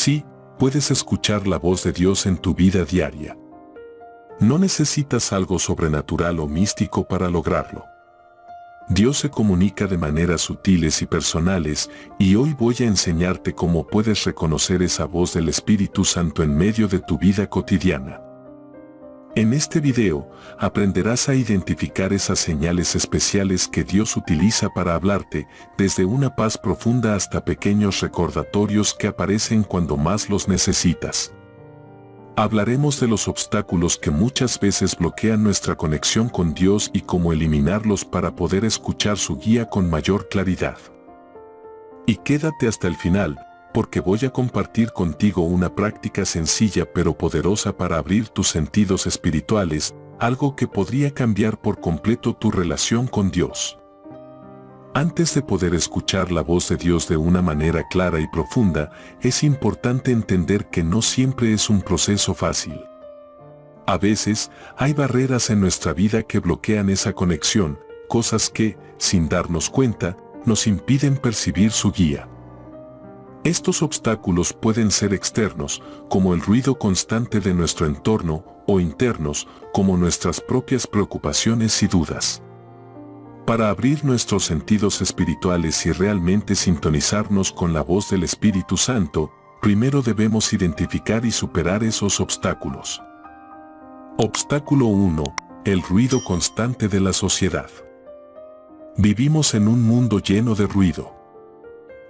Sí, puedes escuchar la voz de Dios en tu vida diaria. No necesitas algo sobrenatural o místico para lograrlo. Dios se comunica de maneras sutiles y personales, y hoy voy a enseñarte cómo puedes reconocer esa voz del Espíritu Santo en medio de tu vida cotidiana. En este video, aprenderás a identificar esas señales especiales que Dios utiliza para hablarte, desde una paz profunda hasta pequeños recordatorios que aparecen cuando más los necesitas. Hablaremos de los obstáculos que muchas veces bloquean nuestra conexión con Dios y cómo eliminarlos para poder escuchar su guía con mayor claridad. Y quédate hasta el final, porque voy a compartir contigo una práctica sencilla pero poderosa para abrir tus sentidos espirituales, algo que podría cambiar por completo tu relación con Dios. Antes de poder escuchar la voz de Dios de una manera clara y profunda, es importante entender que no siempre es un proceso fácil. A veces, hay barreras en nuestra vida que bloquean esa conexión, cosas que, sin darnos cuenta, nos impiden percibir su guía. Estos obstáculos pueden ser externos, como el ruido constante de nuestro entorno, o internos, como nuestras propias preocupaciones y dudas. Para abrir nuestros sentidos espirituales y realmente sintonizarnos con la voz del Espíritu Santo, primero debemos identificar y superar esos obstáculos. Obstáculo 1. El ruido constante de la sociedad. Vivimos en un mundo lleno de ruido.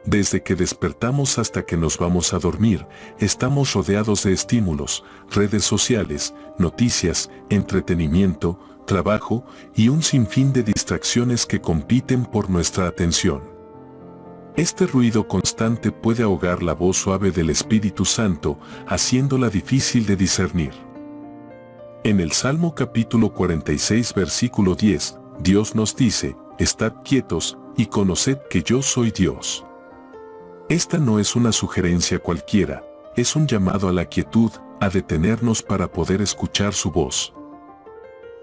Desde que despertamos hasta que nos vamos a dormir, estamos rodeados de estímulos, redes sociales, noticias, entretenimiento, trabajo y un sinfín de distracciones que compiten por nuestra atención. Este ruido constante puede ahogar la voz suave del Espíritu Santo, haciéndola difícil de discernir. En el Salmo capítulo 46 versículo 10, Dios nos dice: «Estad quietos y conoced que yo soy Dios». Esta no es una sugerencia cualquiera, es un llamado a la quietud, a detenernos para poder escuchar su voz.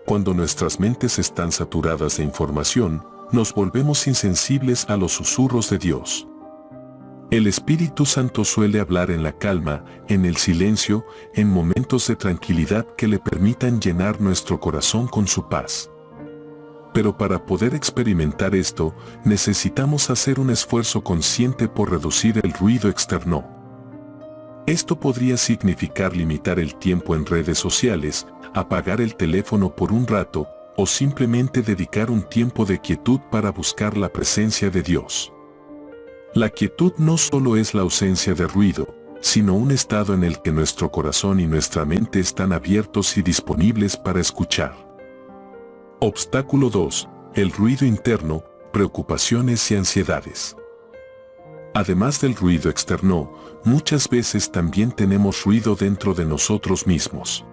Cuando nuestras mentes están saturadas de información, nos volvemos insensibles a los susurros de Dios. El Espíritu Santo suele hablar en la calma, en el silencio, en momentos de tranquilidad que le permitan llenar nuestro corazón con su paz. Pero para poder experimentar esto, necesitamos hacer un esfuerzo consciente por reducir el ruido externo. Esto podría significar limitar el tiempo en redes sociales, apagar el teléfono por un rato, o simplemente dedicar un tiempo de quietud para buscar la presencia de Dios. La quietud no solo es la ausencia de ruido, sino un estado en el que nuestro corazón y nuestra mente están abiertos y disponibles para escuchar. Obstáculo 2. El ruido interno, preocupaciones y ansiedades. Además del ruido externo, muchas veces también tenemos ruido dentro de nosotros mismos.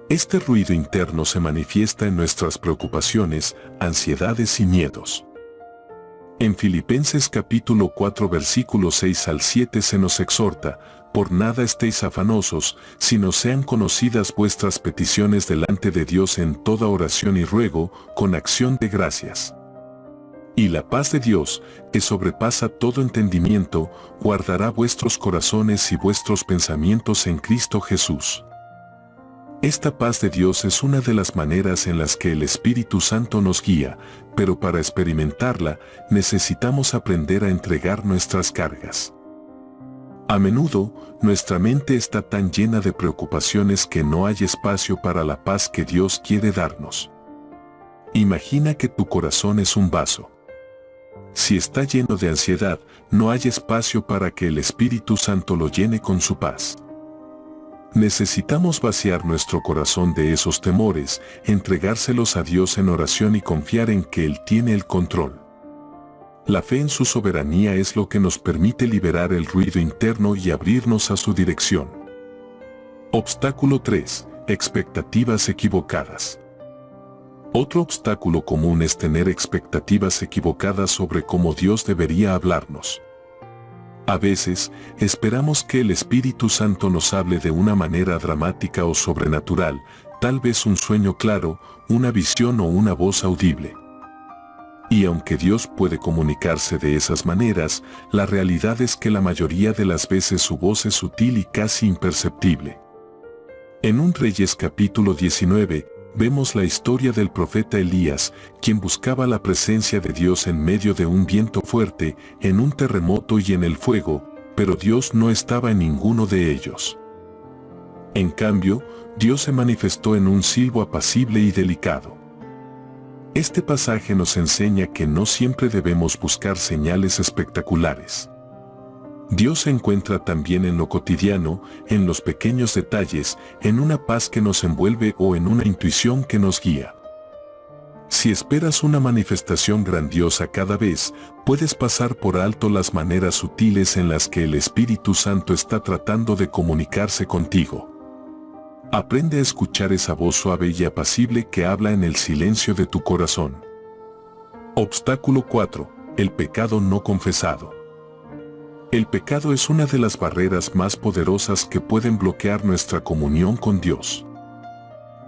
Este ruido interno se manifiesta en nuestras preocupaciones, ansiedades y miedos. En Filipenses capítulo 4 versículos 6 al 7 se nos exhorta: «Por nada estéis afanosos, sino sean conocidas vuestras peticiones delante de Dios en toda oración y ruego, con acción de gracias. Y la paz de Dios, que sobrepasa todo entendimiento, guardará vuestros corazones y vuestros pensamientos en Cristo Jesús». Esta paz de Dios es una de las maneras en las que el Espíritu Santo nos guía, pero para experimentarla, necesitamos aprender a entregar nuestras cargas. A menudo, nuestra mente está tan llena de preocupaciones que no hay espacio para la paz que Dios quiere darnos. Imagina que tu corazón es un vaso. Si está lleno de ansiedad, no hay espacio para que el Espíritu Santo lo llene con su paz. Necesitamos vaciar nuestro corazón de esos temores, entregárselos a Dios en oración y confiar en que Él tiene el control. La fe en su soberanía es lo que nos permite liberar el ruido interno y abrirnos a su dirección. Obstáculo 3. Expectativas equivocadas. Otro obstáculo común es tener expectativas equivocadas sobre cómo Dios debería hablarnos. A veces, esperamos que el Espíritu Santo nos hable de una manera dramática o sobrenatural, tal vez un sueño claro, una visión o una voz audible. Y aunque Dios puede comunicarse de esas maneras, la realidad es que la mayoría de las veces su voz es sutil y casi imperceptible. En 1 Reyes capítulo 19, vemos la historia del profeta Elías, quien buscaba la presencia de Dios en medio de un viento fuerte, en un terremoto y en el fuego, pero Dios no estaba en ninguno de ellos. En cambio, Dios se manifestó en un silbo apacible y delicado. Este pasaje nos enseña que no siempre debemos buscar señales espectaculares. Dios se encuentra también en lo cotidiano, en los pequeños detalles, en una paz que nos envuelve o en una intuición que nos guía. Si esperas una manifestación grandiosa cada vez, puedes pasar por alto las maneras sutiles en las que el Espíritu Santo está tratando de comunicarse contigo. Aprende a escuchar esa voz suave y apacible que habla en el silencio de tu corazón. Obstáculo 4. El pecado no confesado. El pecado es una de las barreras más poderosas que pueden bloquear nuestra comunión con Dios.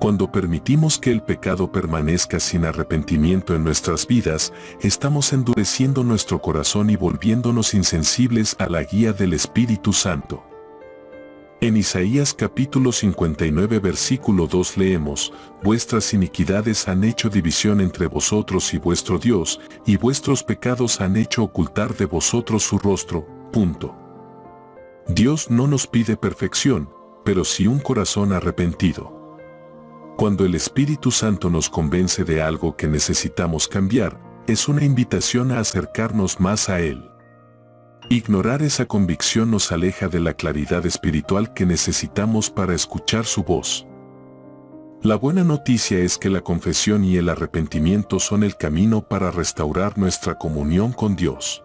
Cuando permitimos que el pecado permanezca sin arrepentimiento en nuestras vidas, estamos endureciendo nuestro corazón y volviéndonos insensibles a la guía del Espíritu Santo. En Isaías capítulo 59 versículo 2 leemos: vuestras iniquidades han hecho división entre vosotros y vuestro Dios, y vuestros pecados han hecho ocultar de vosotros su rostro. Dios no nos pide perfección, pero sí un corazón arrepentido. Cuando el Espíritu Santo nos convence de algo que necesitamos cambiar, es una invitación a acercarnos más a Él. Ignorar esa convicción nos aleja de la claridad espiritual que necesitamos para escuchar su voz. La buena noticia es que la confesión y el arrepentimiento son el camino para restaurar nuestra comunión con Dios.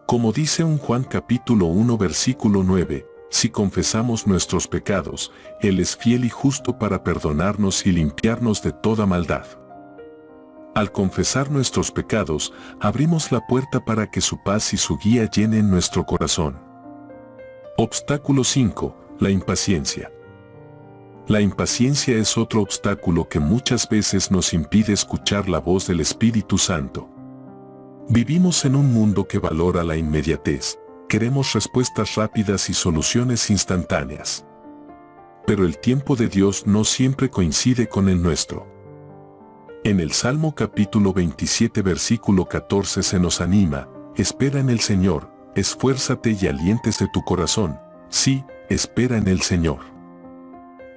Como dice en Juan capítulo 1 versículo 9, si confesamos nuestros pecados, Él es fiel y justo para perdonarnos y limpiarnos de toda maldad. Al confesar nuestros pecados, abrimos la puerta para que su paz y su guía llenen nuestro corazón. Obstáculo 5. La impaciencia. La impaciencia es otro obstáculo que muchas veces nos impide escuchar la voz del Espíritu Santo. Vivimos en un mundo que valora la inmediatez, queremos respuestas rápidas y soluciones instantáneas. Pero el tiempo de Dios no siempre coincide con el nuestro. En el Salmo capítulo 27 versículo 14 se nos anima: espera en el Señor, esfuérzate y aliéntese tu corazón. Sí, espera en el Señor.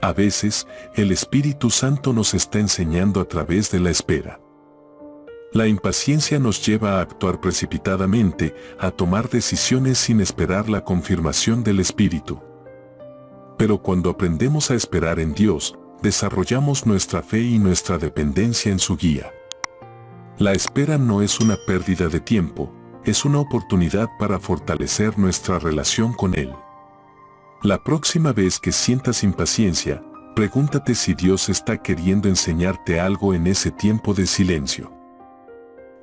A veces, el Espíritu Santo nos está enseñando a través de la espera. La impaciencia nos lleva a actuar precipitadamente, a tomar decisiones sin esperar la confirmación del Espíritu. Pero cuando aprendemos a esperar en Dios, desarrollamos nuestra fe y nuestra dependencia en su guía. La espera no es una pérdida de tiempo, es una oportunidad para fortalecer nuestra relación con Él. La próxima vez que sientas impaciencia, pregúntate si Dios está queriendo enseñarte algo en ese tiempo de silencio.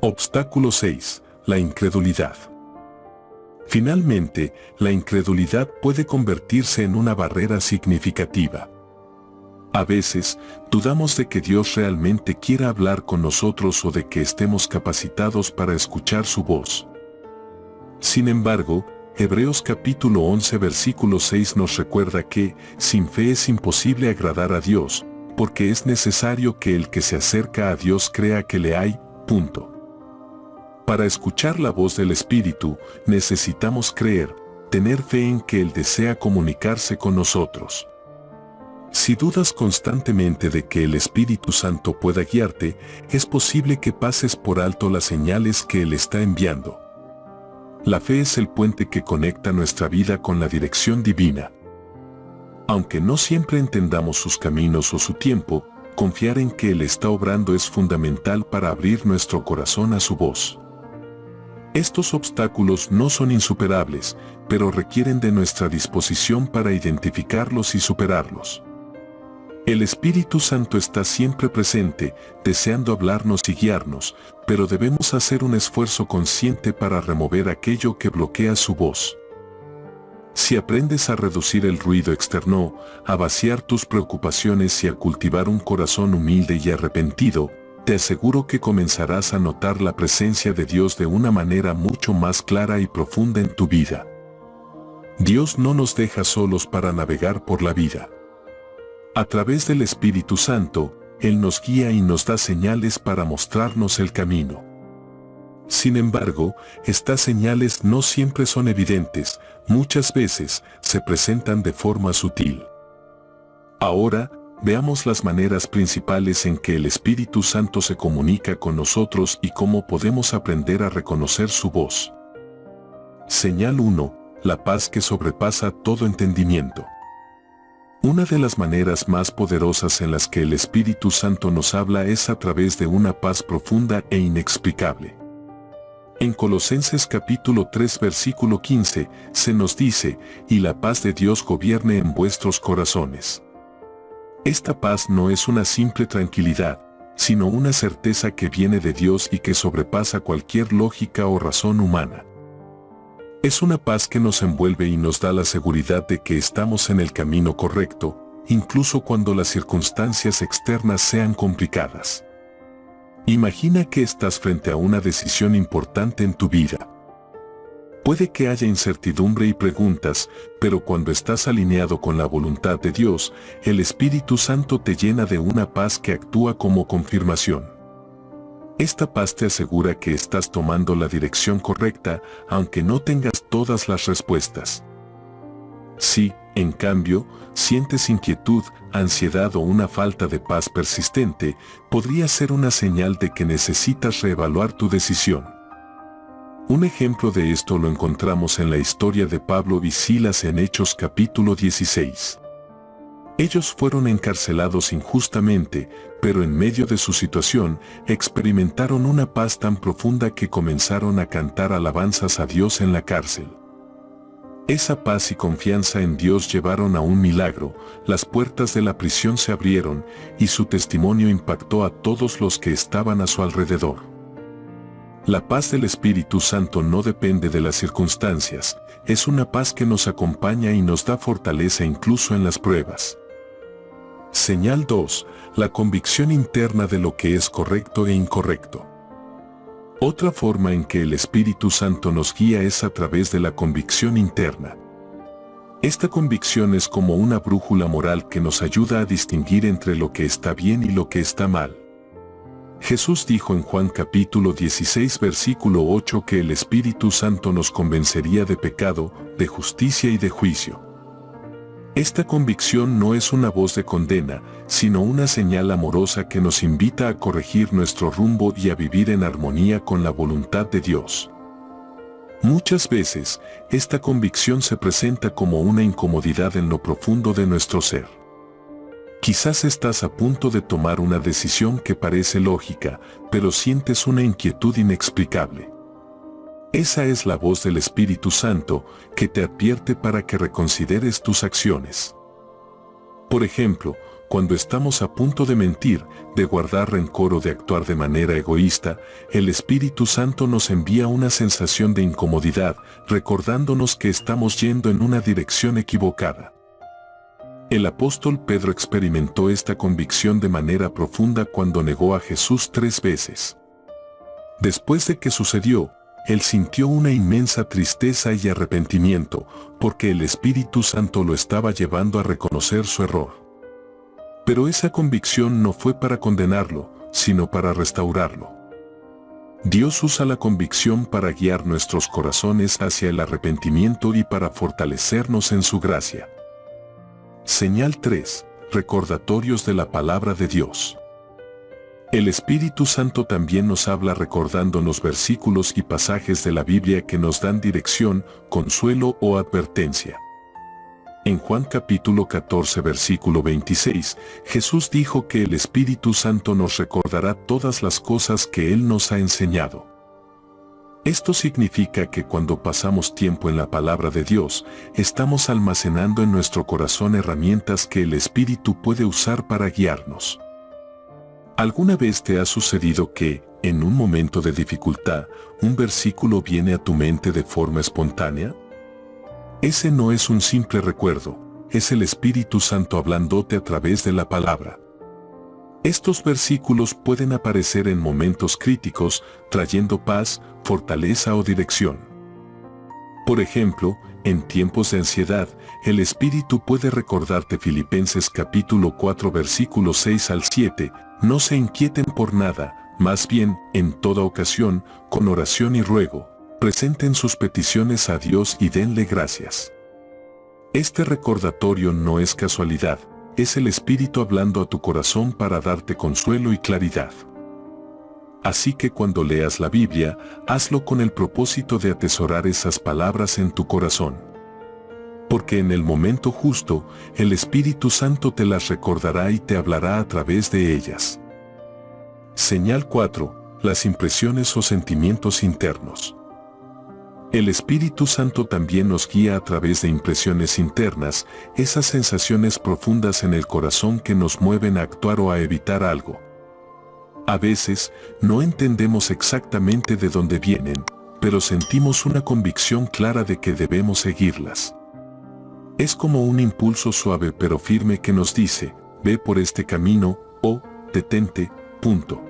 Obstáculo 6. La incredulidad. Finalmente, la incredulidad puede convertirse en una barrera significativa. A veces, dudamos de que Dios realmente quiera hablar con nosotros o de que estemos capacitados para escuchar su voz. Sin embargo, Hebreos capítulo 11 versículo 6 nos recuerda que, sin fe es imposible agradar a Dios, porque es necesario que el que se acerca a Dios crea que le hay. Para escuchar la voz del Espíritu, necesitamos creer, tener fe en que Él desea comunicarse con nosotros. Si dudas constantemente de que el Espíritu Santo pueda guiarte, es posible que pases por alto las señales que Él está enviando. La fe es el puente que conecta nuestra vida con la dirección divina. Aunque no siempre entendamos sus caminos o su tiempo, confiar en que Él está obrando es fundamental para abrir nuestro corazón a su voz. Estos obstáculos no son insuperables, pero requieren de nuestra disposición para identificarlos y superarlos. El Espíritu Santo está siempre presente, deseando hablarnos y guiarnos, pero debemos hacer un esfuerzo consciente para remover aquello que bloquea su voz. Si aprendes a reducir el ruido externo, a vaciar tus preocupaciones y a cultivar un corazón humilde y arrepentido, te aseguro que comenzarás a notar la presencia de Dios de una manera mucho más clara y profunda en tu vida. Dios no nos deja solos para navegar por la vida. A través del Espíritu Santo, Él nos guía y nos da señales para mostrarnos el camino. Sin embargo, estas señales no siempre son evidentes, muchas veces se presentan de forma sutil. Ahora, veamos las maneras principales en que el Espíritu Santo se comunica con nosotros y cómo podemos aprender a reconocer su voz. Señal 1. La paz que sobrepasa todo entendimiento. Una de las maneras más poderosas en las que el Espíritu Santo nos habla es a través de una paz profunda e inexplicable. En Colosenses capítulo 3 versículo 15, se nos dice, y la paz de Dios gobierne en vuestros corazones. Esta paz no es una simple tranquilidad, sino una certeza que viene de Dios y que sobrepasa cualquier lógica o razón humana. Es una paz que nos envuelve y nos da la seguridad de que estamos en el camino correcto, incluso cuando las circunstancias externas sean complicadas. Imagina que estás frente a una decisión importante en tu vida. Puede que haya incertidumbre y preguntas, pero cuando estás alineado con la voluntad de Dios, el Espíritu Santo te llena de una paz que actúa como confirmación. Esta paz te asegura que estás tomando la dirección correcta, aunque no tengas todas las respuestas. Si, en cambio, sientes inquietud, ansiedad o una falta de paz persistente, podría ser una señal de que necesitas reevaluar tu decisión. Un ejemplo de esto lo encontramos en la historia de Pablo y Silas en Hechos capítulo 16. Ellos fueron encarcelados injustamente, pero en medio de su situación, experimentaron una paz tan profunda que comenzaron a cantar alabanzas a Dios en la cárcel. Esa paz y confianza en Dios llevaron a un milagro, las puertas de la prisión se abrieron, y su testimonio impactó a todos los que estaban a su alrededor. La paz del Espíritu Santo no depende de las circunstancias, es una paz que nos acompaña y nos da fortaleza incluso en las pruebas. Señal 2. La convicción interna de lo que es correcto e incorrecto. Otra forma en que el Espíritu Santo nos guía es a través de la convicción interna. Esta convicción es como una brújula moral que nos ayuda a distinguir entre lo que está bien y lo que está mal. Jesús dijo en Juan capítulo 16 versículo 8 que el Espíritu Santo nos convencería de pecado, de justicia y de juicio. Esta convicción no es una voz de condena, sino una señal amorosa que nos invita a corregir nuestro rumbo y a vivir en armonía con la voluntad de Dios. Muchas veces, esta convicción se presenta como una incomodidad en lo profundo de nuestro ser. Quizás estás a punto de tomar una decisión que parece lógica, pero sientes una inquietud inexplicable. Esa es la voz del Espíritu Santo que te advierte para que reconsideres tus acciones. Por ejemplo, cuando estamos a punto de mentir, de guardar rencor o de actuar de manera egoísta, el Espíritu Santo nos envía una sensación de incomodidad, recordándonos que estamos yendo en una dirección equivocada. El apóstol Pedro experimentó esta convicción de manera profunda cuando negó a Jesús 3 veces. Después de que sucedió, él sintió una inmensa tristeza y arrepentimiento, porque el Espíritu Santo lo estaba llevando a reconocer su error. Pero esa convicción no fue para condenarlo, sino para restaurarlo. Dios usa la convicción para guiar nuestros corazones hacia el arrepentimiento y para fortalecernos en su gracia. Señal 3. Recordatorios de la palabra de Dios. El Espíritu Santo también nos habla recordándonos versículos y pasajes de la Biblia que nos dan dirección, consuelo o advertencia. En Juan capítulo 14 versículo 26, Jesús dijo que el Espíritu Santo nos recordará todas las cosas que Él nos ha enseñado. Esto significa que cuando pasamos tiempo en la palabra de Dios, estamos almacenando en nuestro corazón herramientas que el Espíritu puede usar para guiarnos. ¿Alguna vez te ha sucedido que, en un momento de dificultad, un versículo viene a tu mente de forma espontánea? Ese no es un simple recuerdo, es el Espíritu Santo hablándote a través de la palabra. Estos versículos pueden aparecer en momentos críticos, trayendo paz, fortaleza o dirección. Por ejemplo, en tiempos de ansiedad, el Espíritu puede recordarte Filipenses capítulo 4 versículos 6 al 7, no se inquieten por nada, más bien, en toda ocasión, con oración y ruego, presenten sus peticiones a Dios y denle gracias. Este recordatorio no es casualidad, es el Espíritu hablando a tu corazón para darte consuelo y claridad. Así que cuando leas la Biblia, hazlo con el propósito de atesorar esas palabras en tu corazón. Porque en el momento justo, el Espíritu Santo te las recordará y te hablará a través de ellas. Señal 4. Las impresiones o sentimientos internos. El Espíritu Santo también nos guía a través de impresiones internas, esas sensaciones profundas en el corazón que nos mueven a actuar o a evitar algo. A veces, no entendemos exactamente de dónde vienen, pero sentimos una convicción clara de que debemos seguirlas. Es como un impulso suave pero firme que nos dice, ve por este camino, o, detente, punto.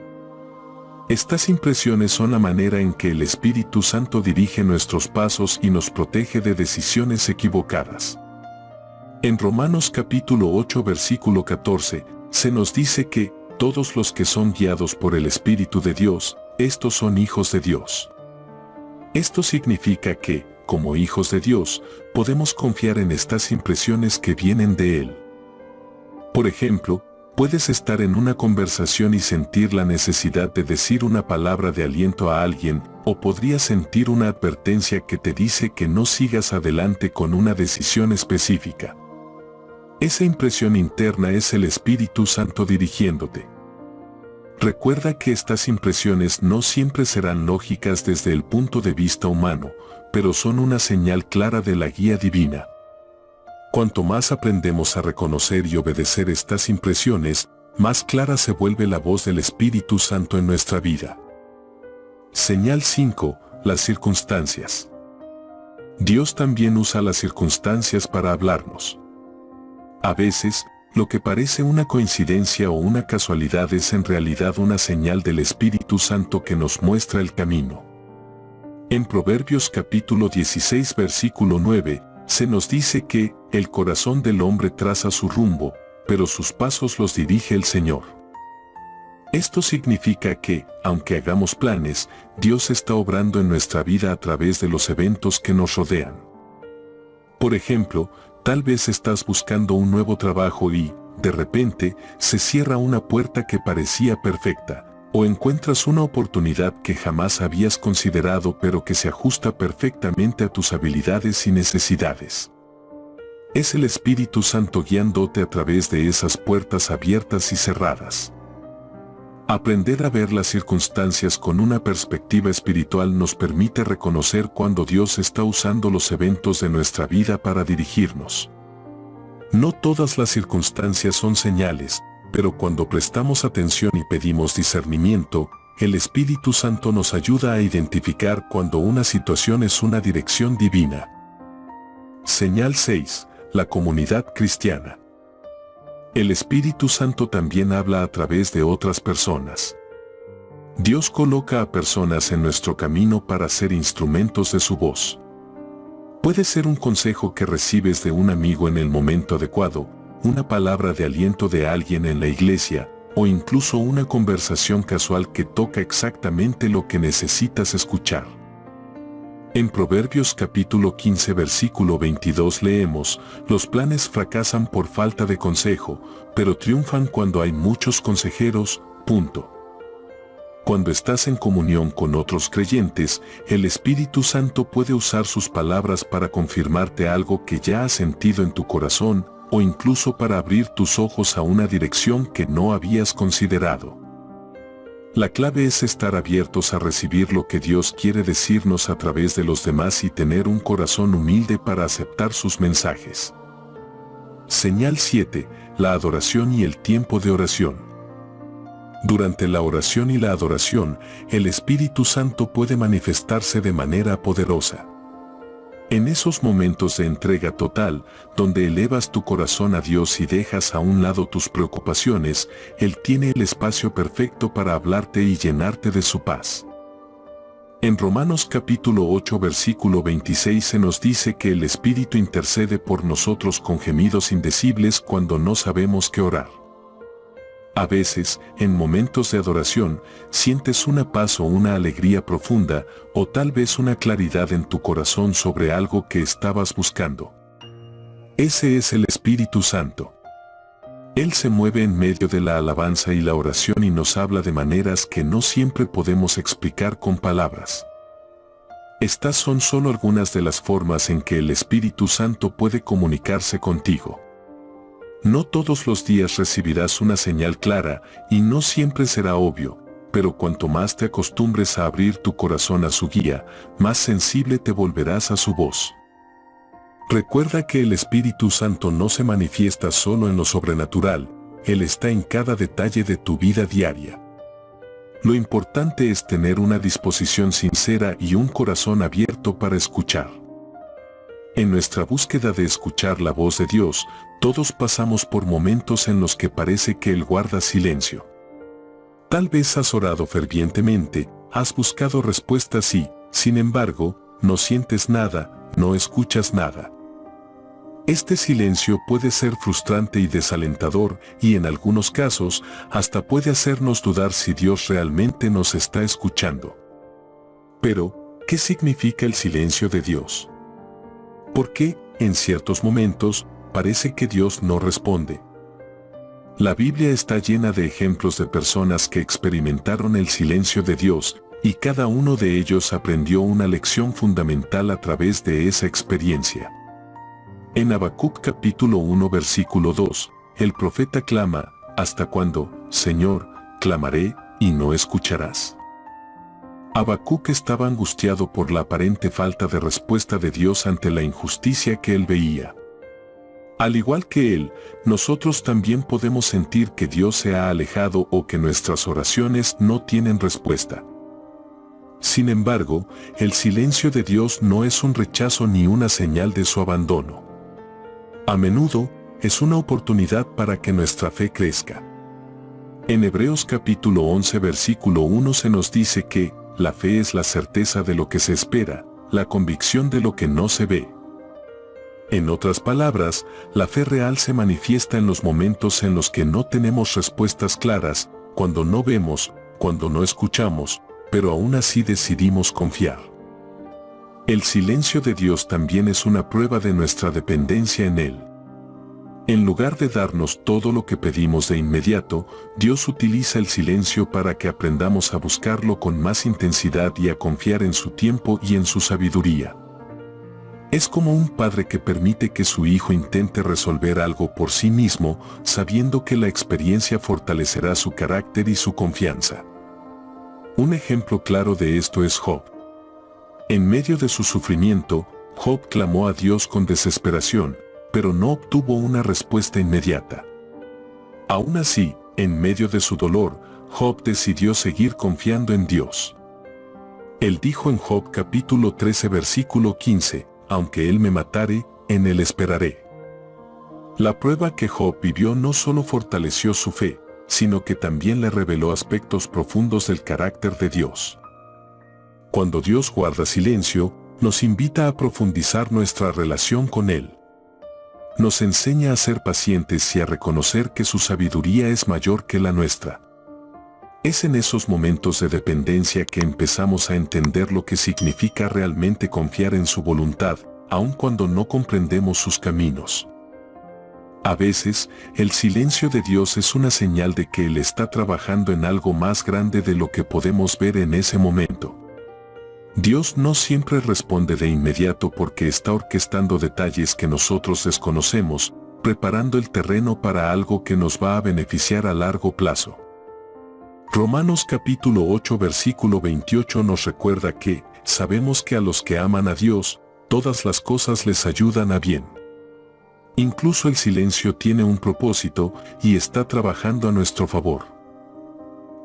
Estas impresiones son la manera en que el Espíritu Santo dirige nuestros pasos y nos protege de decisiones equivocadas. En Romanos capítulo 8 versículo 14, se nos dice que, todos los que son guiados por el Espíritu de Dios, estos son hijos de Dios. Esto significa que, como hijos de Dios, podemos confiar en estas impresiones que vienen de Él. Por ejemplo, puedes estar en una conversación y sentir la necesidad de decir una palabra de aliento a alguien, o podrías sentir una advertencia que te dice que no sigas adelante con una decisión específica. Esa impresión interna es el Espíritu Santo dirigiéndote. Recuerda que estas impresiones no siempre serán lógicas desde el punto de vista humano, pero son una señal clara de la guía divina. Cuanto más aprendemos a reconocer y obedecer estas impresiones, más clara se vuelve la voz del Espíritu Santo en nuestra vida. Señal 5. Las circunstancias. Dios también usa las circunstancias para hablarnos. A veces, lo que parece una coincidencia o una casualidad es en realidad una señal del Espíritu Santo que nos muestra el camino. En Proverbios capítulo 16 versículo 9, se nos dice que, el corazón del hombre traza su rumbo, pero sus pasos los dirige el Señor. Esto significa que, aunque hagamos planes, Dios está obrando en nuestra vida a través de los eventos que nos rodean. Por ejemplo, tal vez estás buscando un nuevo trabajo y, de repente, se cierra una puerta que parecía perfecta, o encuentras una oportunidad que jamás habías considerado pero que se ajusta perfectamente a tus habilidades y necesidades. Es el Espíritu Santo guiándote a través de esas puertas abiertas y cerradas. Aprender a ver las circunstancias con una perspectiva espiritual nos permite reconocer cuando Dios está usando los eventos de nuestra vida para dirigirnos. No todas las circunstancias son señales, pero cuando prestamos atención y pedimos discernimiento, el Espíritu Santo nos ayuda a identificar cuando una situación es una dirección divina. Señal 6. La comunidad cristiana. El Espíritu Santo también habla a través de otras personas. Dios coloca a personas en nuestro camino para ser instrumentos de su voz. Puede ser un consejo que recibes de un amigo en el momento adecuado, una palabra de aliento de alguien en la iglesia, o incluso una conversación casual que toca exactamente lo que necesitas escuchar. En Proverbios capítulo 15 versículo 22 leemos, los planes fracasan por falta de consejo, pero triunfan cuando hay muchos consejeros, punto. Cuando estás en comunión con otros creyentes, el Espíritu Santo puede usar sus palabras para confirmarte algo que ya has sentido en tu corazón, o incluso para abrir tus ojos a una dirección que no habías considerado. La clave es estar abiertos a recibir lo que Dios quiere decirnos a través de los demás y tener un corazón humilde para aceptar sus mensajes. Señal 7. La adoración y el tiempo de oración. Durante la oración y la adoración, el Espíritu Santo puede manifestarse de manera poderosa. En esos momentos de entrega total, donde elevas tu corazón a Dios y dejas a un lado tus preocupaciones, Él tiene el espacio perfecto para hablarte y llenarte de su paz. En Romanos capítulo 8 versículo 26 se nos dice que el Espíritu intercede por nosotros con gemidos indecibles cuando no sabemos qué orar. A veces, en momentos de adoración, sientes una paz o una alegría profunda, o tal vez una claridad en tu corazón sobre algo que estabas buscando. Ese es el Espíritu Santo. Él se mueve en medio de la alabanza y la oración y nos habla de maneras que no siempre podemos explicar con palabras. Estas son solo algunas de las formas en que el Espíritu Santo puede comunicarse contigo. No todos los días recibirás una señal clara y no siempre será obvio, pero cuanto más te acostumbres a abrir tu corazón a su guía, más sensible te volverás a su voz. Recuerda que el Espíritu Santo no se manifiesta solo en lo sobrenatural, Él está en cada detalle de tu vida diaria. Lo importante es tener una disposición sincera y un corazón abierto para escuchar. En nuestra búsqueda de escuchar la voz de Dios, todos pasamos por momentos en los que parece que Él guarda silencio. Tal vez has orado fervientemente, has buscado respuestas y, sin embargo, no sientes nada, no escuchas nada. Este silencio puede ser frustrante y desalentador y en algunos casos hasta puede hacernos dudar si Dios realmente nos está escuchando. Pero, ¿qué significa el silencio de Dios? ¿Por qué, en ciertos momentos, parece que Dios no responde? La Biblia está llena de ejemplos de personas que experimentaron el silencio de Dios, y cada uno de ellos aprendió una lección fundamental a través de esa experiencia. En Habacuc capítulo 1 versículo 2, el profeta clama, ¿hasta cuándo, Señor, clamaré, y no escucharás? Habacuc estaba angustiado por la aparente falta de respuesta de Dios ante la injusticia que él veía. Al igual que él, nosotros también podemos sentir que Dios se ha alejado o que nuestras oraciones no tienen respuesta. Sin embargo, el silencio de Dios no es un rechazo ni una señal de su abandono. A menudo, es una oportunidad para que nuestra fe crezca. En Hebreos capítulo 11 versículo 1 se nos dice que, la fe es la certeza de lo que se espera, la convicción de lo que no se ve. En otras palabras, la fe real se manifiesta en los momentos en los que no tenemos respuestas claras, cuando no vemos, cuando no escuchamos, pero aún así decidimos confiar. El silencio de Dios también es una prueba de nuestra dependencia en Él. En lugar de darnos todo lo que pedimos de inmediato, Dios utiliza el silencio para que aprendamos a buscarlo con más intensidad y a confiar en su tiempo y en su sabiduría. Es como un padre que permite que su hijo intente resolver algo por sí mismo, sabiendo que la experiencia fortalecerá su carácter y su confianza. Un ejemplo claro de esto es Job. En medio de su sufrimiento, Job clamó a Dios con desesperación, pero no obtuvo una respuesta inmediata. Aún así, en medio de su dolor, Job decidió seguir confiando en Dios. Él dijo en Job capítulo 13 versículo 15, aunque Él me matare, en Él esperaré. La prueba que Job vivió no solo fortaleció su fe, sino que también le reveló aspectos profundos del carácter de Dios. Cuando Dios guarda silencio, nos invita a profundizar nuestra relación con Él. Nos enseña a ser pacientes y a reconocer que su sabiduría es mayor que la nuestra. Es en esos momentos de dependencia que empezamos a entender lo que significa realmente confiar en su voluntad, aun cuando no comprendemos sus caminos. A veces, el silencio de Dios es una señal de que Él está trabajando en algo más grande de lo que podemos ver en ese momento. Dios no siempre responde de inmediato porque está orquestando detalles que nosotros desconocemos, preparando el terreno para algo que nos va a beneficiar a largo plazo. Romanos capítulo 8 versículo 28 nos recuerda que, sabemos que a los que aman a Dios, todas las cosas les ayudan a bien. Incluso el silencio tiene un propósito y está trabajando a nuestro favor.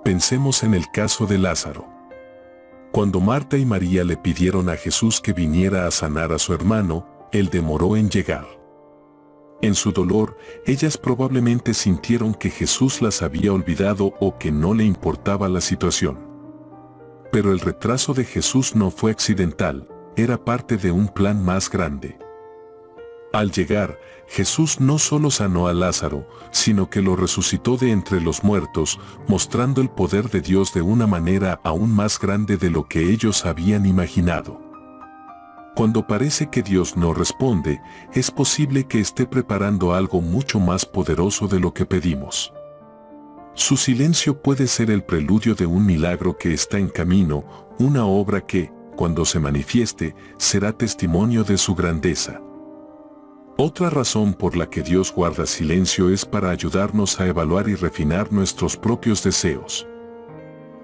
Pensemos en el caso de Lázaro. Cuando Marta y María le pidieron a Jesús que viniera a sanar a su hermano, él demoró en llegar. En su dolor, ellas probablemente sintieron que Jesús las había olvidado o que no le importaba la situación. Pero el retraso de Jesús no fue accidental, era parte de un plan más grande. Al llegar, Jesús no solo sanó a Lázaro, sino que lo resucitó de entre los muertos, mostrando el poder de Dios de una manera aún más grande de lo que ellos habían imaginado. Cuando parece que Dios no responde, es posible que esté preparando algo mucho más poderoso de lo que pedimos. Su silencio puede ser el preludio de un milagro que está en camino, una obra que, cuando se manifieste, será testimonio de su grandeza. Otra razón por la que Dios guarda silencio es para ayudarnos a evaluar y refinar nuestros propios deseos.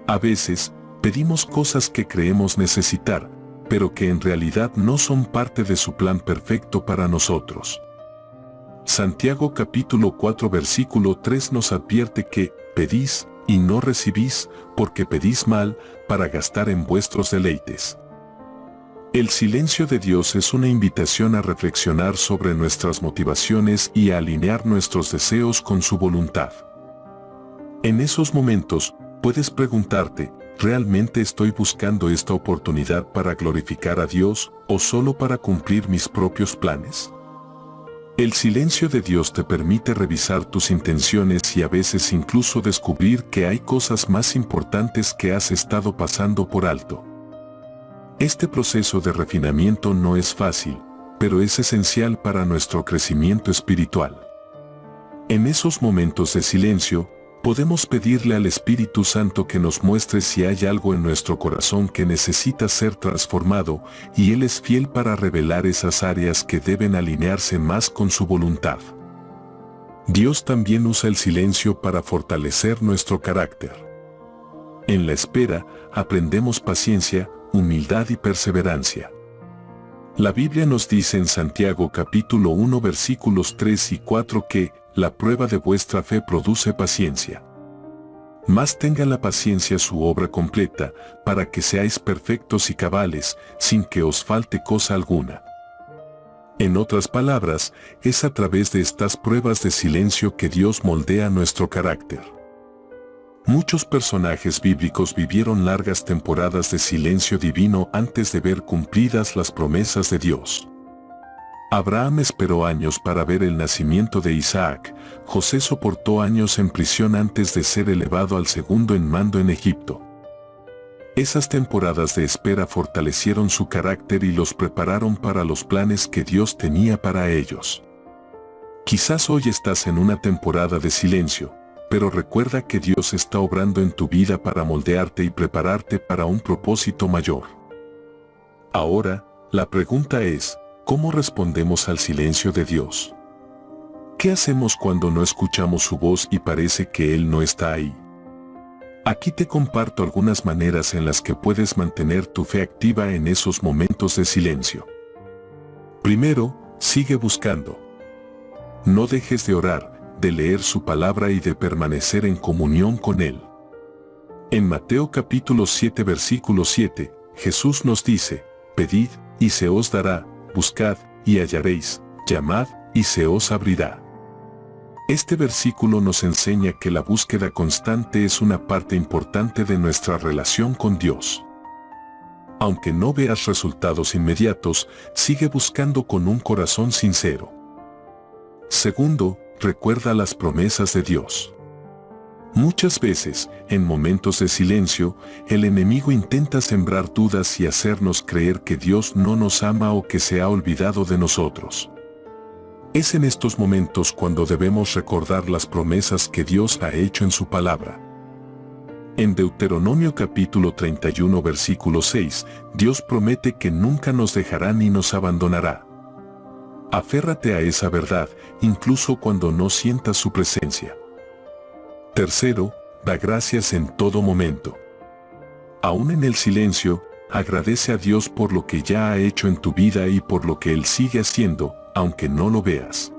A veces, pedimos cosas que creemos necesitar, pero que en realidad no son parte de su plan perfecto para nosotros. Santiago capítulo 4 versículo 3 nos advierte que, pedís, y no recibís, porque pedís mal, para gastar en vuestros deleites. El silencio de Dios es una invitación a reflexionar sobre nuestras motivaciones y a alinear nuestros deseos con su voluntad. En esos momentos, puedes preguntarte, ¿realmente estoy buscando esta oportunidad para glorificar a Dios o solo para cumplir mis propios planes? El silencio de Dios te permite revisar tus intenciones y a veces incluso descubrir que hay cosas más importantes que has estado pasando por alto. Este proceso de refinamiento no es fácil, pero es esencial para nuestro crecimiento espiritual. En esos momentos de silencio, podemos pedirle al Espíritu Santo que nos muestre si hay algo en nuestro corazón que necesita ser transformado, y Él es fiel para revelar esas áreas que deben alinearse más con su voluntad. Dios también usa el silencio para fortalecer nuestro carácter. En la espera, aprendemos paciencia, humildad y perseverancia. La Biblia nos dice en Santiago capítulo 1 versículos 3 y 4 que la prueba de vuestra fe produce paciencia. Mas tenga la paciencia su obra completa, para que seáis perfectos y cabales, sin que os falte cosa alguna. En otras palabras, es a través de estas pruebas de silencio que Dios moldea nuestro carácter. Muchos personajes bíblicos vivieron largas temporadas de silencio divino antes de ver cumplidas las promesas de Dios. Abraham esperó años para ver el nacimiento de Isaac, José soportó años en prisión antes de ser elevado al segundo en mando en Egipto. Esas temporadas de espera fortalecieron su carácter y los prepararon para los planes que Dios tenía para ellos. Quizás hoy estás en una temporada de silencio, pero recuerda que Dios está obrando en tu vida para moldearte y prepararte para un propósito mayor. Ahora, la pregunta es, ¿cómo respondemos al silencio de Dios? ¿Qué hacemos cuando no escuchamos su voz y parece que Él no está ahí? Aquí te comparto algunas maneras en las que puedes mantener tu fe activa en esos momentos de silencio. Primero, sigue buscando. No dejes de orar, de leer su palabra y de permanecer en comunión con Él. En Mateo capítulo 7 versículo 7, Jesús nos dice, pedid, y se os dará, buscad, y hallaréis, llamad, y se os abrirá. Este versículo nos enseña que la búsqueda constante es una parte importante de nuestra relación con Dios. Aunque no veas resultados inmediatos, sigue buscando con un corazón sincero. Segundo, recuerda las promesas de Dios. Muchas veces, en momentos de silencio, el enemigo intenta sembrar dudas y hacernos creer que Dios no nos ama o que se ha olvidado de nosotros. Es en estos momentos cuando debemos recordar las promesas que Dios ha hecho en su palabra. En Deuteronomio capítulo 31 versículo 6, Dios promete que nunca nos dejará ni nos abandonará. Aférrate a esa verdad, incluso cuando no sientas su presencia. Tercero, da gracias en todo momento. Aún en el silencio, agradece a Dios por lo que ya ha hecho en tu vida y por lo que Él sigue haciendo, aunque no lo veas.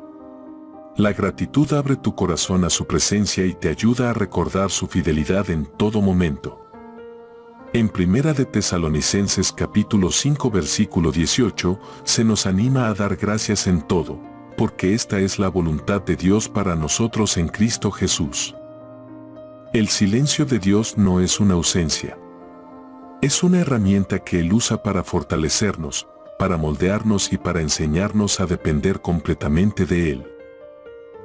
La gratitud abre tu corazón a su presencia y te ayuda a recordar su fidelidad en todo momento. En Primera de Tesalonicenses capítulo 5 versículo 18, se nos anima a dar gracias en todo, porque esta es la voluntad de Dios para nosotros en Cristo Jesús. El silencio de Dios no es una ausencia. Es una herramienta que Él usa para fortalecernos, para moldearnos y para enseñarnos a depender completamente de Él.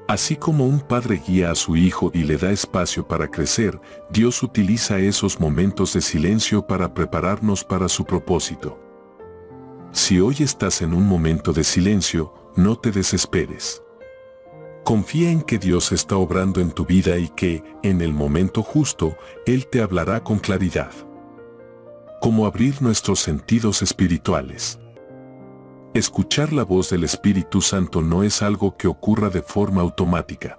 Así como un padre guía a su hijo y le da espacio para crecer, Dios utiliza esos momentos de silencio para prepararnos para su propósito. Si hoy estás en un momento de silencio, no te desesperes. Confía en que Dios está obrando en tu vida y que, en el momento justo, Él te hablará con claridad. ¿Cómo abrir nuestros sentidos espirituales? Escuchar la voz del Espíritu Santo no es algo que ocurra de forma automática.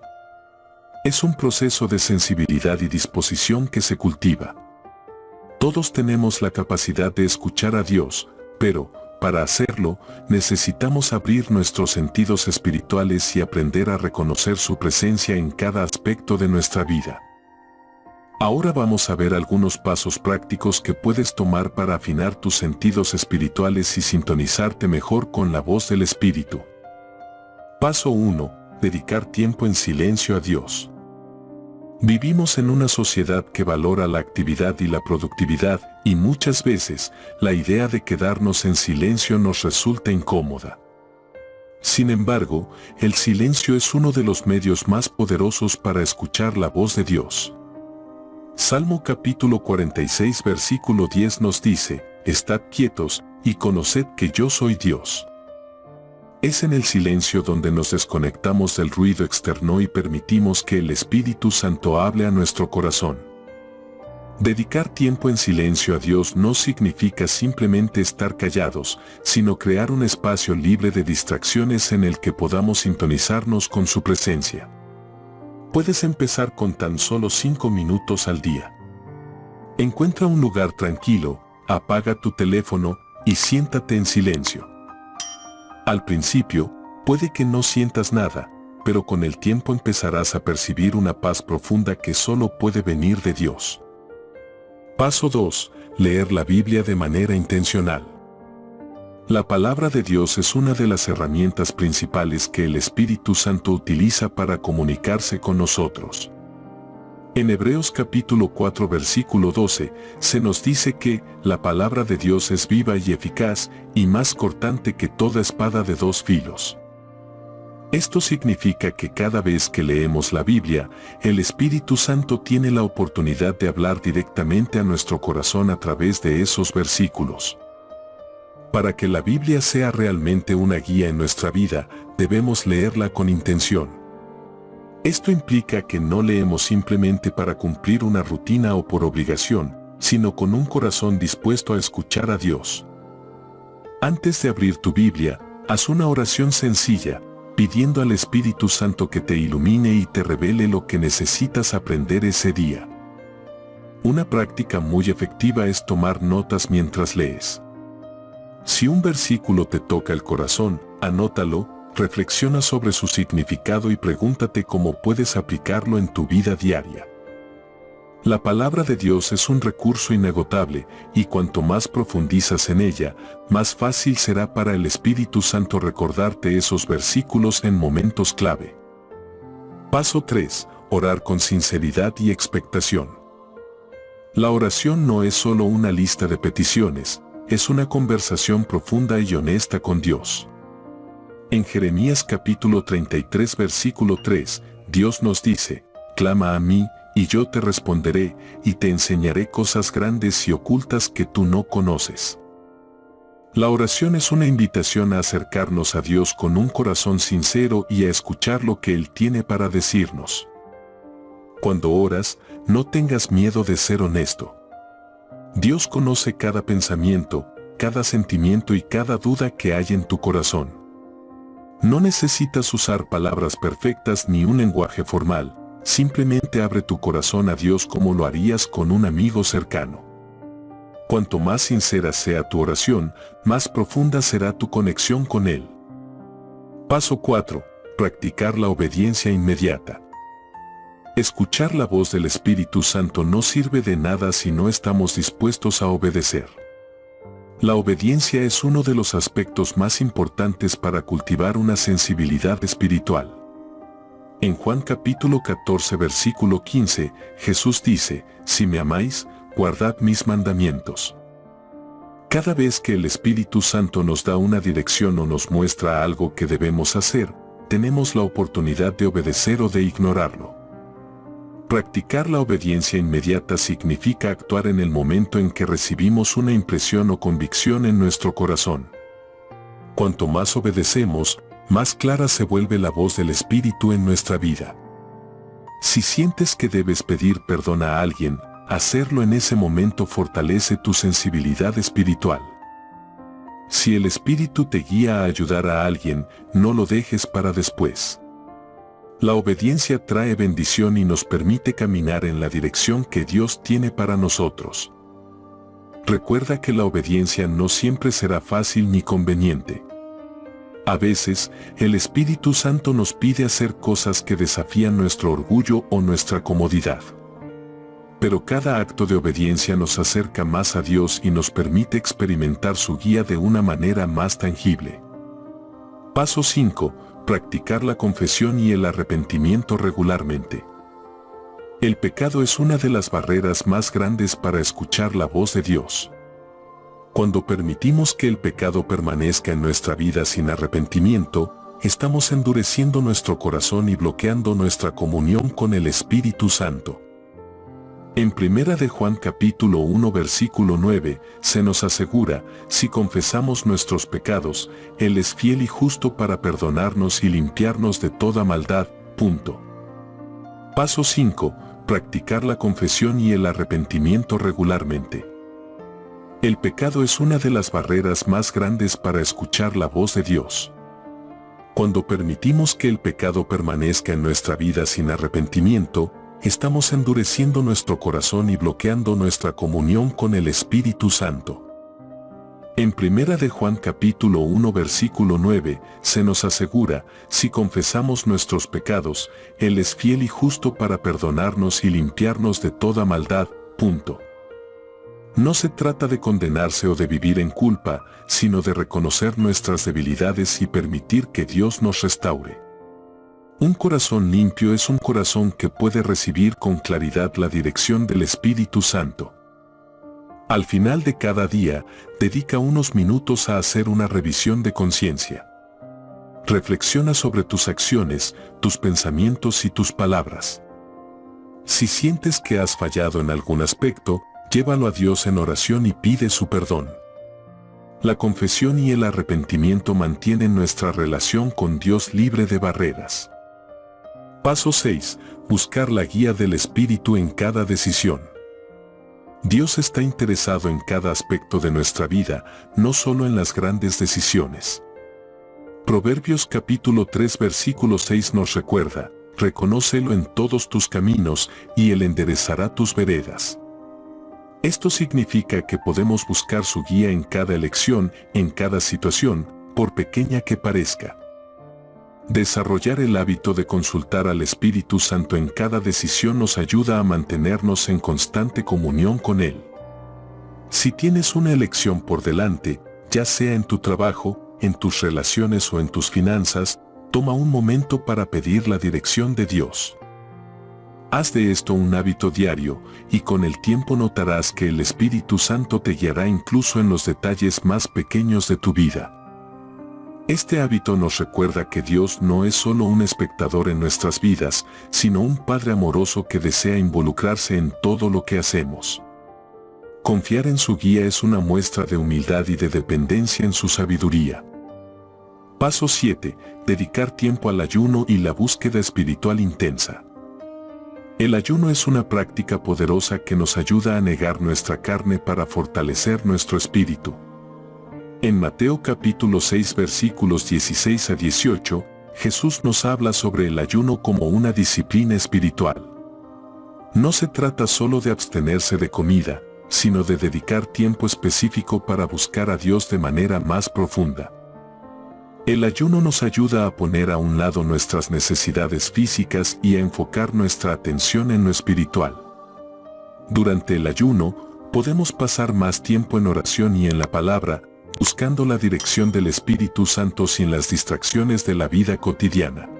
Es un proceso de sensibilidad y disposición que se cultiva. Todos tenemos la capacidad de escuchar a Dios, pero, para hacerlo, necesitamos abrir nuestros sentidos espirituales y aprender a reconocer su presencia en cada aspecto de nuestra vida. Ahora vamos a ver algunos pasos prácticos que puedes tomar para afinar tus sentidos espirituales y sintonizarte mejor con la voz del Espíritu. Paso 1. Dedicar tiempo en silencio a Dios. Vivimos en una sociedad que valora la actividad y la productividad, y muchas veces, la idea de quedarnos en silencio nos resulta incómoda. Sin embargo, el silencio es uno de los medios más poderosos para escuchar la voz de Dios. Salmo capítulo 46 versículo 10 nos dice, «Estad quietos, y conoced que yo soy Dios». Es en el silencio donde nos desconectamos del ruido externo y permitimos que el Espíritu Santo hable a nuestro corazón. Dedicar tiempo en silencio a Dios no significa simplemente estar callados, sino crear un espacio libre de distracciones en el que podamos sintonizarnos con su presencia. Puedes empezar con tan solo 5 minutos al día. Encuentra un lugar tranquilo, apaga tu teléfono y siéntate en silencio. Al principio, puede que no sientas nada, pero con el tiempo empezarás a percibir una paz profunda que solo puede venir de Dios. Paso 2. Leer la Biblia de manera intencional. La palabra de Dios es una de las herramientas principales que el Espíritu Santo utiliza para comunicarse con nosotros. En Hebreos capítulo 4 versículo 12, se nos dice que la palabra de Dios es viva y eficaz, y más cortante que toda espada de 2 filos. Esto significa que cada vez que leemos la Biblia, el Espíritu Santo tiene la oportunidad de hablar directamente a nuestro corazón a través de esos versículos. Para que la Biblia sea realmente una guía en nuestra vida, debemos leerla con intención. Esto implica que no leemos simplemente para cumplir una rutina o por obligación, sino con un corazón dispuesto a escuchar a Dios. Antes de abrir tu Biblia, haz una oración sencilla, pidiendo al Espíritu Santo que te ilumine y te revele lo que necesitas aprender ese día. Una práctica muy efectiva es tomar notas mientras lees. Si un versículo te toca el corazón, anótalo, reflexiona sobre su significado y pregúntate cómo puedes aplicarlo en tu vida diaria. La palabra de Dios es un recurso inagotable, y cuanto más profundizas en ella, más fácil será para el Espíritu Santo recordarte esos versículos en momentos clave. Paso 3. Orar con sinceridad y expectación. La oración no es solo una lista de peticiones, es una conversación profunda y honesta con Dios. En Jeremías capítulo 33 versículo 3, Dios nos dice, «Clama a mí, y yo te responderé, y te enseñaré cosas grandes y ocultas que tú no conoces». La oración es una invitación a acercarnos a Dios con un corazón sincero y a escuchar lo que Él tiene para decirnos. Cuando oras, no tengas miedo de ser honesto. Dios conoce cada pensamiento, cada sentimiento y cada duda que hay en tu corazón. No necesitas usar palabras perfectas ni un lenguaje formal, simplemente abre tu corazón a Dios como lo harías con un amigo cercano. Cuanto más sincera sea tu oración, más profunda será tu conexión con Él. Paso 4. Practicar la obediencia inmediata. Escuchar la voz del Espíritu Santo no sirve de nada si no estamos dispuestos a obedecer. La obediencia es uno de los aspectos más importantes para cultivar una sensibilidad espiritual. En Juan capítulo 14 versículo 15, Jesús dice, «Si me amáis, guardad mis mandamientos». Cada vez que el Espíritu Santo nos da una dirección o nos muestra algo que debemos hacer, tenemos la oportunidad de obedecer o de ignorarlo. Practicar la obediencia inmediata significa actuar en el momento en que recibimos una impresión o convicción en nuestro corazón. Cuanto más obedecemos, más clara se vuelve la voz del Espíritu en nuestra vida. Si sientes que debes pedir perdón a alguien, hacerlo en ese momento fortalece tu sensibilidad espiritual. Si el Espíritu te guía a ayudar a alguien, no lo dejes para después. La obediencia trae bendición y nos permite caminar en la dirección que Dios tiene para nosotros. Recuerda que la obediencia no siempre será fácil ni conveniente. A veces, el Espíritu Santo nos pide hacer cosas que desafían nuestro orgullo o nuestra comodidad. Pero cada acto de obediencia nos acerca más a Dios y nos permite experimentar su guía de una manera más tangible. Paso 5. Practicar la confesión y el arrepentimiento regularmente. El pecado es una de las barreras más grandes para escuchar la voz de Dios. Cuando permitimos que el pecado permanezca en nuestra vida sin arrepentimiento, estamos endureciendo nuestro corazón y bloqueando nuestra comunión con el Espíritu Santo. En 1 de Juan capítulo 1 versículo 9, se nos asegura, si confesamos nuestros pecados, Él es fiel y justo para perdonarnos y limpiarnos de toda maldad. Paso 5. Practicar la confesión y el arrepentimiento regularmente. El pecado es una de las barreras más grandes para escuchar la voz de Dios. Cuando permitimos que el pecado permanezca en nuestra vida sin arrepentimiento, estamos endureciendo nuestro corazón y bloqueando nuestra comunión con el Espíritu Santo. En 1 de Juan capítulo 1 versículo 9, se nos asegura, si confesamos nuestros pecados, Él es fiel y justo para perdonarnos y limpiarnos de toda maldad. No se trata de condenarse o de vivir en culpa, sino de reconocer nuestras debilidades y permitir que Dios nos restaure. Un corazón limpio es un corazón que puede recibir con claridad la dirección del Espíritu Santo. Al final de cada día, dedica unos minutos a hacer una revisión de conciencia. Reflexiona sobre tus acciones, tus pensamientos y tus palabras. Si sientes que has fallado en algún aspecto, llévalo a Dios en oración y pide su perdón. La confesión y el arrepentimiento mantienen nuestra relación con Dios libre de barreras. Paso 6. Buscar la guía del Espíritu en cada decisión. Dios está interesado en cada aspecto de nuestra vida, no solo en las grandes decisiones. Proverbios capítulo 3 versículo 6 nos recuerda, reconócelo en todos tus caminos y Él enderezará tus veredas. Esto significa que podemos buscar su guía en cada elección, en cada situación, por pequeña que parezca. Desarrollar el hábito de consultar al Espíritu Santo en cada decisión nos ayuda a mantenernos en constante comunión con Él. Si tienes una elección por delante, ya sea en tu trabajo, en tus relaciones o en tus finanzas, toma un momento para pedir la dirección de Dios. Haz de esto un hábito diario, y con el tiempo notarás que el Espíritu Santo te guiará incluso en los detalles más pequeños de tu vida. Este hábito nos recuerda que Dios no es solo un espectador en nuestras vidas, sino un Padre amoroso que desea involucrarse en todo lo que hacemos. Confiar en su guía es una muestra de humildad y de dependencia en su sabiduría. Paso 7. Dedicar tiempo al ayuno y la búsqueda espiritual intensa. El ayuno es una práctica poderosa que nos ayuda a negar nuestra carne para fortalecer nuestro espíritu. En Mateo capítulo 6 versículos 16 a 18, Jesús nos habla sobre el ayuno como una disciplina espiritual. No se trata solo de abstenerse de comida, sino de dedicar tiempo específico para buscar a Dios de manera más profunda. El ayuno nos ayuda a poner a un lado nuestras necesidades físicas y a enfocar nuestra atención en lo espiritual. Durante el ayuno, podemos pasar más tiempo en oración y en la palabra, buscando la dirección del Espíritu Santo sin las distracciones de la vida cotidiana.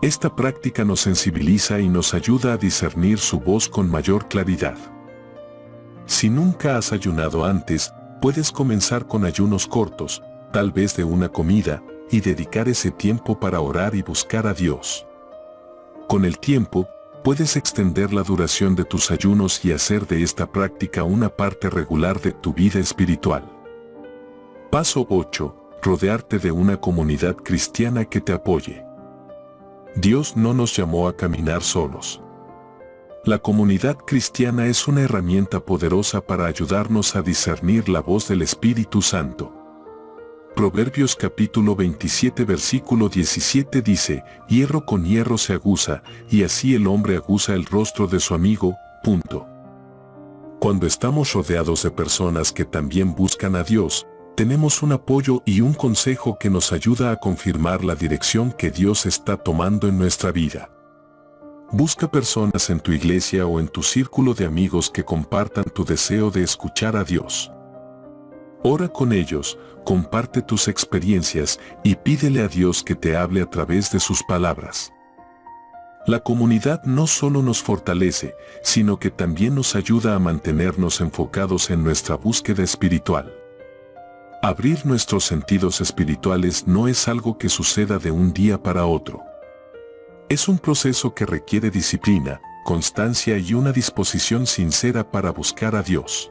Esta práctica nos sensibiliza y nos ayuda a discernir su voz con mayor claridad. Si nunca has ayunado antes, puedes comenzar con ayunos cortos, tal vez de una comida, y dedicar ese tiempo para orar y buscar a Dios. Con el tiempo, puedes extender la duración de tus ayunos y hacer de esta práctica una parte regular de tu vida espiritual. Paso 8. Rodearte de una comunidad cristiana que te apoye. Dios no nos llamó a caminar solos. La comunidad cristiana es una herramienta poderosa para ayudarnos a discernir la voz del Espíritu Santo. Proverbios capítulo 27 versículo 17 dice, hierro con hierro se aguza, y así el hombre aguza el rostro de su amigo. Cuando estamos rodeados de personas que también buscan a Dios, tenemos un apoyo y un consejo que nos ayuda a confirmar la dirección que Dios está tomando en nuestra vida. Busca personas en tu iglesia o en tu círculo de amigos que compartan tu deseo de escuchar a Dios. Ora con ellos, comparte tus experiencias y pídele a Dios que te hable a través de sus palabras. La comunidad no solo nos fortalece, sino que también nos ayuda a mantenernos enfocados en nuestra búsqueda espiritual. Abrir nuestros sentidos espirituales no es algo que suceda de un día para otro. Es un proceso que requiere disciplina, constancia y una disposición sincera para buscar a Dios.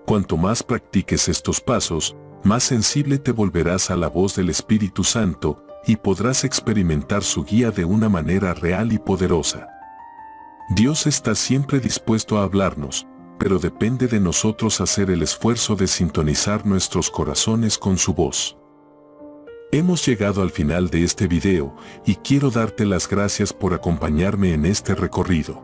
Cuanto más practiques estos pasos, más sensible te volverás a la voz del Espíritu Santo y podrás experimentar su guía de una manera real y poderosa. Dios está siempre dispuesto a hablarnos, pero depende de nosotros hacer el esfuerzo de sintonizar nuestros corazones con su voz. Hemos llegado al final de este video y quiero darte las gracias por acompañarme en este recorrido.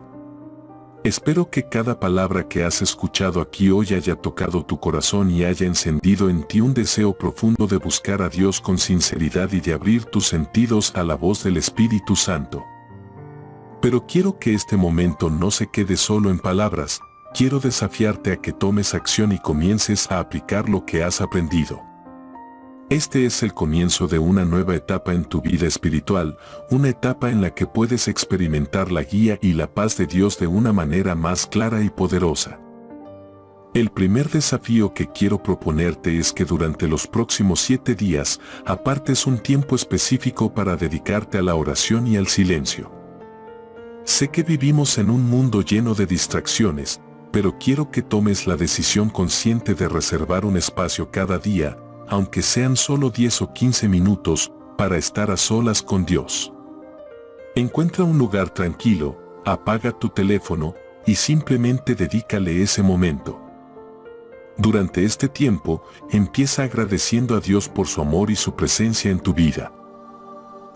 Espero que cada palabra que has escuchado aquí hoy haya tocado tu corazón y haya encendido en ti un deseo profundo de buscar a Dios con sinceridad y de abrir tus sentidos a la voz del Espíritu Santo. Pero quiero que este momento no se quede solo en palabras, quiero desafiarte a que tomes acción y comiences a aplicar lo que has aprendido. Este es el comienzo de una nueva etapa en tu vida espiritual, una etapa en la que puedes experimentar la guía y la paz de Dios de una manera más clara y poderosa. El primer desafío que quiero proponerte es que durante los próximos 7 días apartes un tiempo específico para dedicarte a la oración y al silencio. Sé que vivimos en un mundo lleno de distracciones, pero quiero que tomes la decisión consciente de reservar un espacio cada día, aunque sean solo 10 o 15 minutos, para estar a solas con Dios. Encuentra un lugar tranquilo, apaga tu teléfono y simplemente dedícale ese momento. Durante este tiempo, empieza agradeciendo a Dios por su amor y su presencia en tu vida.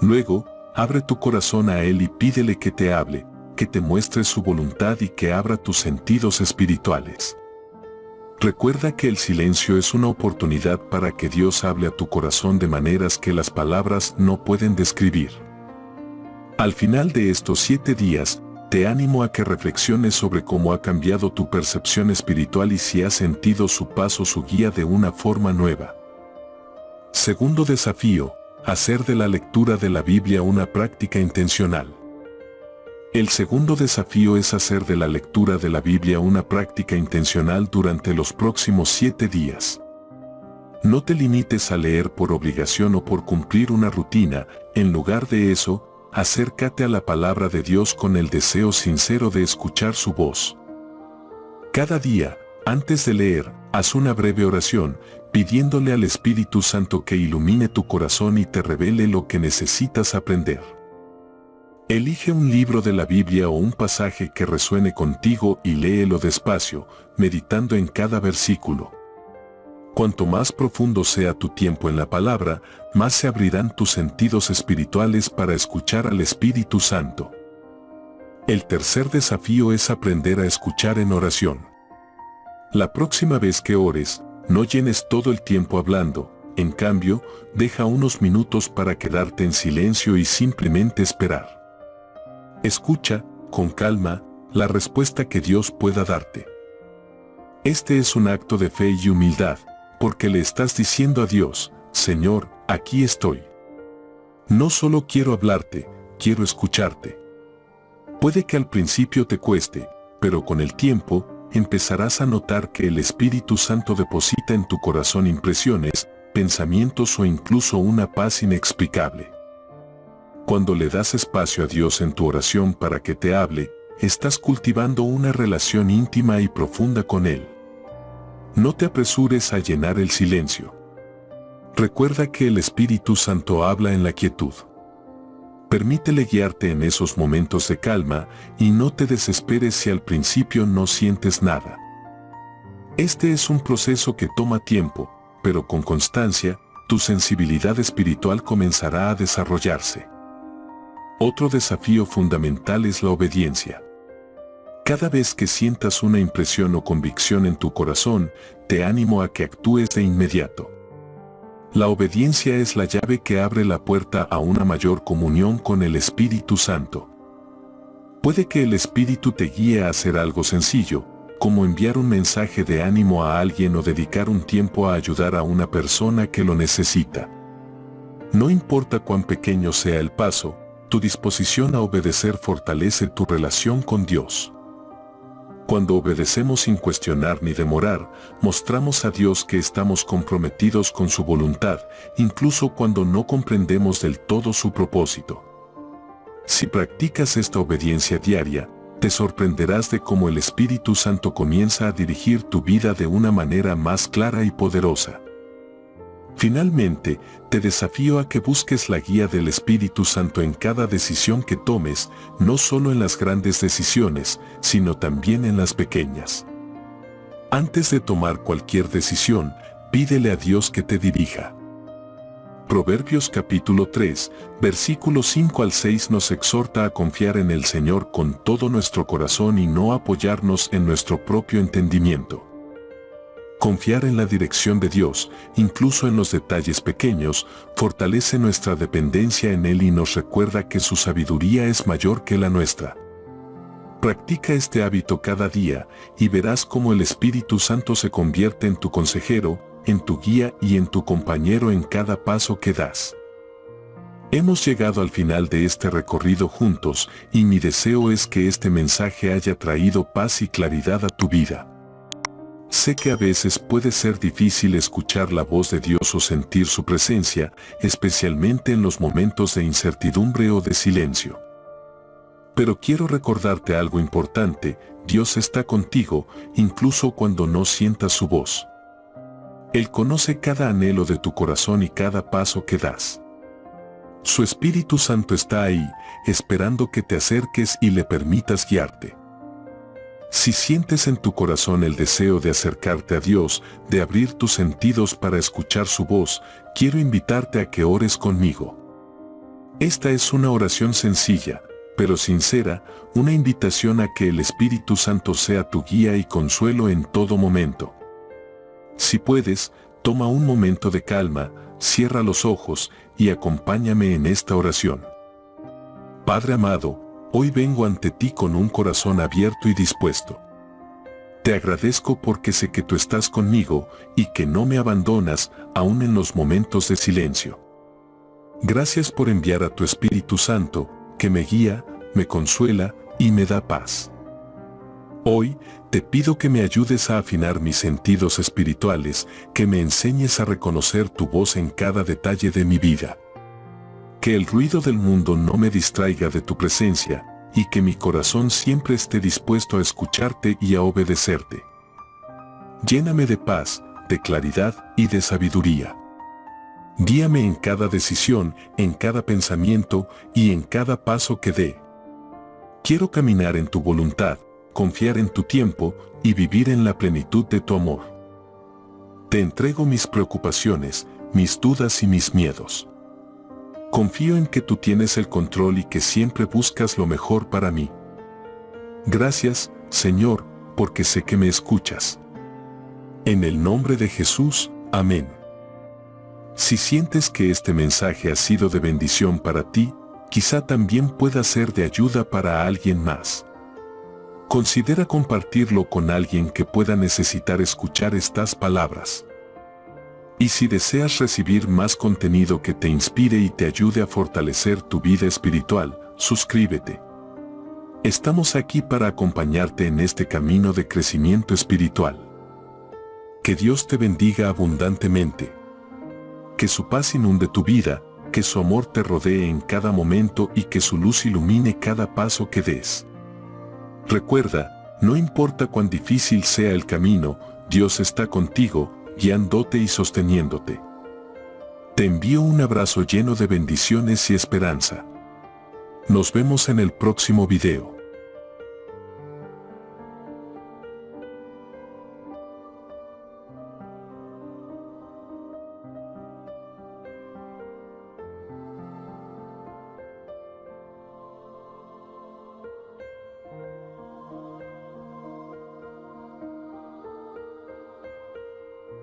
Luego, abre tu corazón a Él y pídele que te hable, que te muestre su voluntad y que abra tus sentidos espirituales. Recuerda que el silencio es una oportunidad para que Dios hable a tu corazón de maneras que las palabras no pueden describir. Al final de estos 7 días, te animo a que reflexiones sobre cómo ha cambiado tu percepción espiritual y si has sentido su paso, su guía de una forma nueva. Segundo desafío, hacer de la lectura de la Biblia una práctica intencional. El segundo desafío es hacer de la lectura de la Biblia una práctica intencional durante los próximos 7 días. No te limites a leer por obligación o por cumplir una rutina, en lugar de eso, acércate a la palabra de Dios con el deseo sincero de escuchar su voz. Cada día, antes de leer, haz una breve oración, pidiéndole al Espíritu Santo que ilumine tu corazón y te revele lo que necesitas aprender. Elige un libro de la Biblia o un pasaje que resuene contigo y léelo despacio, meditando en cada versículo. Cuanto más profundo sea tu tiempo en la palabra, más se abrirán tus sentidos espirituales para escuchar al Espíritu Santo. El tercer desafío es aprender a escuchar en oración. La próxima vez que ores, no llenes todo el tiempo hablando, En cambio, deja unos minutos para quedarte en silencio y simplemente esperar. Escucha, con calma, la respuesta que Dios pueda darte. Este es un acto de fe y humildad, porque le estás diciendo a Dios: Señor, aquí estoy. No solo quiero hablarte, quiero escucharte. Puede que al principio te cueste, pero con el tiempo, empezarás a notar que el Espíritu Santo deposita en tu corazón impresiones, pensamientos o incluso una paz inexplicable. Cuando le das espacio a Dios en tu oración para que te hable, estás cultivando una relación íntima y profunda con Él. No te apresures a llenar el silencio. Recuerda que el Espíritu Santo habla en la quietud. Permítele guiarte en esos momentos de calma y no te desesperes si al principio no sientes nada. Este es un proceso que toma tiempo, pero con constancia, tu sensibilidad espiritual comenzará a desarrollarse. Otro desafío fundamental es la obediencia. Cada vez que sientas una impresión o convicción en tu corazón, te animo a que actúes de inmediato. La obediencia es la llave que abre la puerta a una mayor comunión con el Espíritu Santo. Puede que el Espíritu te guíe a hacer algo sencillo, como enviar un mensaje de ánimo a alguien o dedicar un tiempo a ayudar a una persona que lo necesita. No importa cuán pequeño sea el paso, tu disposición a obedecer fortalece tu relación con Dios. Cuando obedecemos sin cuestionar ni demorar, mostramos a Dios que estamos comprometidos con su voluntad, incluso cuando no comprendemos del todo su propósito. Si practicas esta obediencia diaria, te sorprenderás de cómo el Espíritu Santo comienza a dirigir tu vida de una manera más clara y poderosa. Finalmente, te desafío a que busques la guía del Espíritu Santo en cada decisión que tomes, no solo en las grandes decisiones, sino también en las pequeñas. Antes de tomar cualquier decisión, pídele a Dios que te dirija. Proverbios capítulo 3, versículos 5 al 6 nos exhorta a confiar en el Señor con todo nuestro corazón y no apoyarnos en nuestro propio entendimiento. Confiar en la dirección de Dios, incluso en los detalles pequeños, fortalece nuestra dependencia en Él y nos recuerda que su sabiduría es mayor que la nuestra. Practica este hábito cada día y verás cómo el Espíritu Santo se convierte en tu consejero, en tu guía y en tu compañero en cada paso que das. Hemos llegado al final de este recorrido juntos y mi deseo es que este mensaje haya traído paz y claridad a tu vida. Sé que a veces puede ser difícil escuchar la voz de Dios o sentir su presencia, especialmente en los momentos de incertidumbre o de silencio. Pero quiero recordarte algo importante: Dios está contigo, incluso cuando no sientas su voz. Él conoce cada anhelo de tu corazón y cada paso que das. Su Espíritu Santo está ahí, esperando que te acerques y le permitas guiarte. Si sientes en tu corazón el deseo de acercarte a Dios, de abrir tus sentidos para escuchar su voz, quiero invitarte a que ores conmigo. Esta es una oración sencilla, pero sincera, una invitación a que el Espíritu Santo sea tu guía y consuelo en todo momento. Si puedes, toma un momento de calma, cierra los ojos y acompáñame en esta oración. Padre amado, hoy vengo ante ti con un corazón abierto y dispuesto. Te agradezco porque sé que tú estás conmigo y que no me abandonas, aún en los momentos de silencio. Gracias por enviar a tu Espíritu Santo, que me guía, me consuela y me da paz. Hoy, te pido que me ayudes a afinar mis sentidos espirituales, que me enseñes a reconocer tu voz en cada detalle de mi vida. Que el ruido del mundo no me distraiga de tu presencia, y que mi corazón siempre esté dispuesto a escucharte y a obedecerte. Lléname de paz, de claridad y de sabiduría. Guíame en cada decisión, en cada pensamiento y en cada paso que dé. Quiero caminar en tu voluntad, confiar en tu tiempo y vivir en la plenitud de tu amor. Te entrego mis preocupaciones, mis dudas y mis miedos. Confío en que tú tienes el control y que siempre buscas lo mejor para mí. Gracias, Señor, porque sé que me escuchas. En el nombre de Jesús, amén. Si sientes que este mensaje ha sido de bendición para ti, quizá también pueda ser de ayuda para alguien más. Considera compartirlo con alguien que pueda necesitar escuchar estas palabras. Y si deseas recibir más contenido que te inspire y te ayude a fortalecer tu vida espiritual, suscríbete. Estamos aquí para acompañarte en este camino de crecimiento espiritual. Que Dios te bendiga abundantemente. Que su paz inunde tu vida, que su amor te rodee en cada momento y que su luz ilumine cada paso que des. Recuerda, no importa cuán difícil sea el camino, Dios está contigo, guiándote y sosteniéndote. Te envío un abrazo lleno de bendiciones y esperanza. Nos vemos en el próximo video.